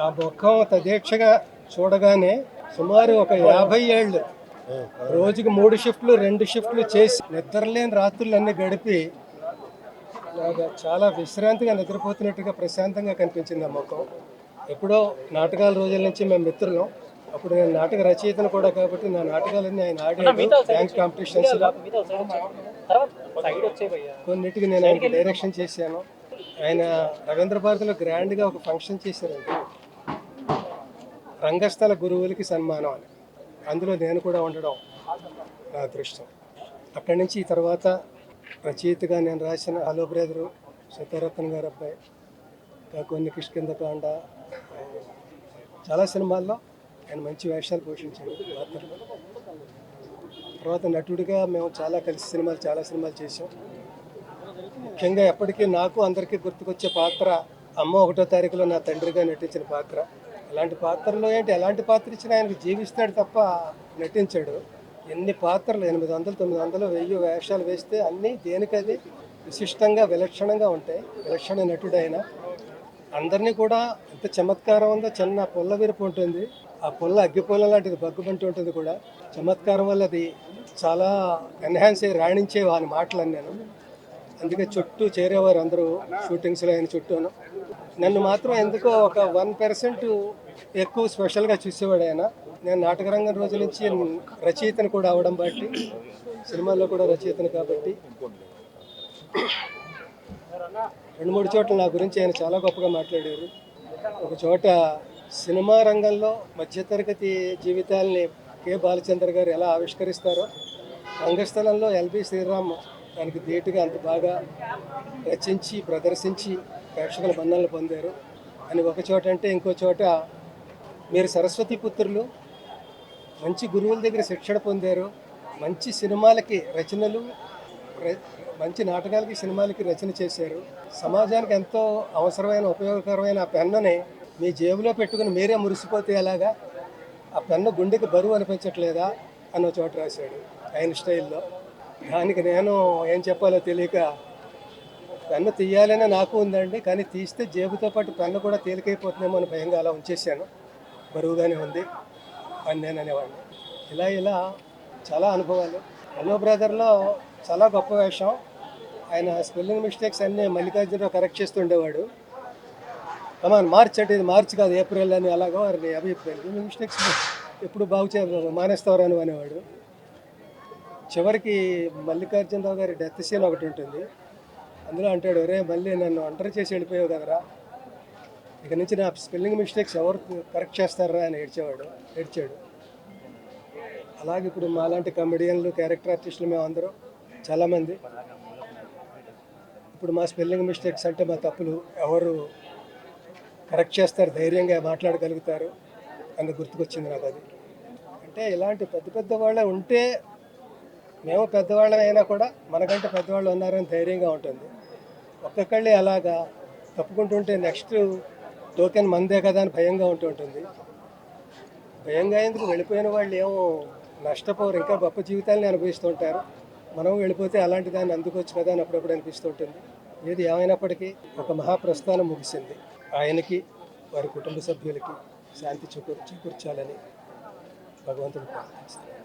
ఆ ముఖం తదేక్షగా చూడగానే సుమారు ఒక 50 ఏళ్ళు రోజుకి 3 షిఫ్ట్లు 2 షిఫ్ట్లు చేసి నిద్రలేని రాత్రులన్నీ గడిపి చాలా విశ్రాంతిగా నిద్రపోతున్నట్టుగా ప్రశాంతంగా కనిపించింది ఆ ముఖం. ఎప్పుడో నాటకాల రోజుల నుంచి మేము మిత్రులం. అప్పుడు నేను నాటక రచయితను కూడా కాబట్టి నా నాటకాలన్నీ ఆయన ఆడాడు బ్యాంక్ కాంపిటీషన్స్. కొన్నిటికి నేను ఆయనకి డైరెక్షన్ చేశాను. ఆయన రవీంద్ర భారతిలో గ్రాండ్గా ఒక ఫంక్షన్ చేశారండి, రంగస్థల గురువులకి సన్మానం అని. అందులో నేను కూడా ఉండడం నా అదృష్టం. అక్కడి నుంచి ఈ తర్వాత రచయితగా నేను రాసిన హలో బ్రదరు, సత్యరత్న గారు అబ్బాయి, కొన్ని కిష్కిందకాండ, చాలా సినిమాల్లో ఆయన మంచి వేషాలు పోషించాడు పాత్రలు. తర్వాత నటుడిగా మేము చాలా సినిమాలు చేసాం. ముఖ్యంగా ఎప్పటికీ నాకు అందరికీ గుర్తుకొచ్చే పాత్ర అమ్మ 1వ తారీఖులో నా తండ్రిగా నటించిన పాత్ర. అలాంటి పాత్రలో ఎలాంటి పాత్ర ఇచ్చినా ఆయనకు జీవిస్తాడు తప్ప నటించాడు. ఎన్ని పాత్రలు 800, 900, 1000 వేషాలు వేస్తే అన్నీ దేనికది విశిష్టంగా విలక్షణంగా ఉంటాయి. విలక్షణ నటుడు ఆయన. అందరినీ కూడా ఎంత చమత్కారం ఉందో, చిన్న పుల్ల విరుపు ఉంటుంది, ఆ పుల్ల అగ్గిపుల్ల లాంటిది బగ్గుబంటి ఉంటుంది కూడా. చమత్కారం వల్ల అది చాలా ఎన్హాన్స్ అయ్యి రాణించేవి ఆయన మాటలని. నేను అందుకే చుట్టూ చేరేవారు అందరూ షూటింగ్స్లో ఆయన చుట్టూను. నన్ను మాత్రం ఎందుకో ఒక 1% ఎక్కువ స్పెషల్గా చూసేవాడు ఆయన. నేను నాటకరంగం రోజు నుంచి రచయితను కూడా అవడం బట్టి, సినిమాల్లో కూడా రచయితను కాబట్టి 2-3 చోట్ల నా గురించి ఆయన చాలా గొప్పగా మాట్లాడారు. ఒక చోట సినిమా రంగంలో మధ్యతరగతి జీవితాలని కె బాలచంద్ర గారు ఎలా ఆవిష్కరిస్తారో, రంగస్థలంలో ఎల్బి శ్రీరామ్ దానికి ధీటుగా అంత బాగా రచించి ప్రదర్శించి ప్రేక్షకుల మన్ననలు పొందారు అని ఒక చోట అంటే, ఇంకో చోట మీరు సరస్వతి పుత్రులు, మంచి గురువుల దగ్గర శిక్షణ పొందారు, మంచి సినిమాలకి రచనలు, మంచి నాటకాలకి సినిమాలకి రచన చేశారు, సమాజానికి ఎంతో అవసరమైన ఉపయోగకరమైన ఆ పెన్నుని మీ జేబులో పెట్టుకుని మీరే మురిసిపోతే ఎలాగా, ఆ పెన్ను గుండెకి బరువు అనిపించట్లేదా అన్న చోట రాశాడు ఆయన స్టైల్లో. దానికి నేను ఏం చెప్పాలో తెలియక, పెన్ను తీయాలనే నాకు ఉందండి, కానీ తీస్తే జేబుతో పాటు పెన్ను కూడా తేలికైపోతుందేమో అని భయంగా అలా ఉంచేశాను, బరువుగానే ఉంది అని నేను అనేవాడిని. ఇలా చాలా అనుభవాలు. హలో బ్రదర్లో చాలా గొప్ప వేషం. ఆయన స్పెల్లింగ్ మిస్టేక్స్ అన్నీ మల్లికార్జునరావు కరెక్ట్ చేస్తుండేవాడు. కమాన్ మార్చ్ అంటే ఇది మార్చి కాదు ఏప్రిల్ అని, అలాగో అవి స్పెల్లింగ్ మిస్టేక్స్ ఎప్పుడు మానేస్తావు అని అనేవాడు. చివరికి మల్లికార్జునరావు గారి డెత్ సీన్ ఒకటి ఉంటుంది, అందులో అంటాడు, రే మళ్ళీ నన్ను ఒంటరి చేసి వెళ్ళిపోయావు కదరా, ఇక నుంచి నా స్పెల్లింగ్ మిస్టేక్స్ ఎవరు కరెక్ట్ చేస్తారా అని ఏడ్చాడు. అలాగే ఇప్పుడు మాలాంటి కమెడియన్లు, క్యారెక్టర్ ఆర్టిస్టులు మేము అందరం చాలామంది ఇప్పుడు మా స్పెల్లింగ్ మిస్టేక్స్ అంటే మా తప్పులు ఎవరు కరెక్ట్ చేస్తారు, ధైర్యంగా మాట్లాడగలుగుతారు అని గుర్తుకొచ్చింది నాకు. అది అంటే ఇలాంటి పెద్ద వాళ్ళే ఉంటే, మేము పెద్దవాళ్ళం అయినా కూడా మనకంటే పెద్దవాళ్ళు ఉన్నారని ధైర్యంగా ఉంటుంది. ఒక్కొక్కళ్ళే అలాగా తప్పుకుంటుంటే నెక్స్ట్ టోకెన్ మందే కదా అని భయంగా ఉంటుంది. భయంగా ఎందుకు, వెళ్ళిపోయిన వాళ్ళు ఏమో నష్టపోరు, ఇంకా గొప్ప జీవితాలని అనుభవిస్తుంటారు. మనం వెళ్ళిపోతే అలాంటి దాన్ని అందుకోవచ్చు కదా అని అప్పుడప్పుడు అనిపిస్తుంటుంది. ఏది ఏమైనప్పటికీ ఒక మహాప్రస్థానం ముగిసింది. ఆయనకి, వారి కుటుంబ సభ్యులకి శాంతి చేకూర్చాలని భగవంతుడు ప్రార్థిస్తాను.